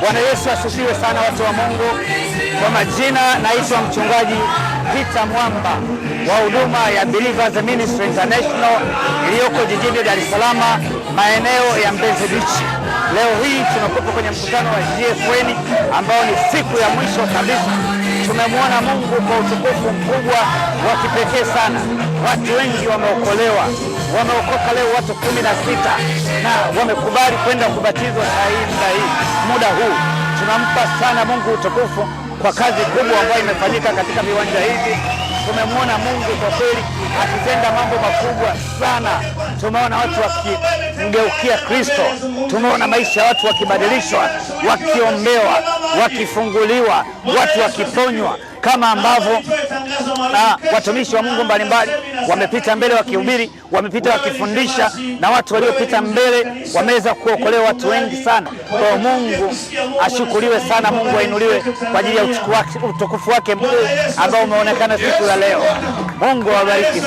Bwana Yesu asifiwe sana, watu wa Mungu. Kwa majina naitwa mchungaji Peter Mwamba wa huduma ya Believers Ministry International iliyoko jijini Dar es Salaam, maeneo ya Mbezi Beach. Leo hii tunakuwa kwenye mkutano wa GFN ambao ni siku ya mwisho kabisa. Tumemwona Mungu kwa utukufu mkubwa wa kipekee sana. Watu wengi wameokolewa, wameokoka leo watu 16 na wamekubali kwenda kubatizwa muda huu. Tunampa sana Mungu utukufu kwa kazi kubwa ambayo imefanyika katika viwanja hivi. Tumemwona Mungu kwa kweli akitenda mambo makubwa sana. Tumeona watu wakimgeukia Kristo, tumeona maisha ya watu wakibadilishwa, wakiombewa, wakifunguliwa, watu wakiponywa, kama ambavyo watumishi wa Mungu mbalimbali wamepita mbele wakihubiri, wamepita wakifundisha, na watu waliopita mbele wameweza kuokolewa watu wengi sana. Kwa Mungu ashukuriwe sana, Mungu ainuliwe kwa ajili ya utukufu wake ambao umeonekana siku ya leo. Mungu awabariki.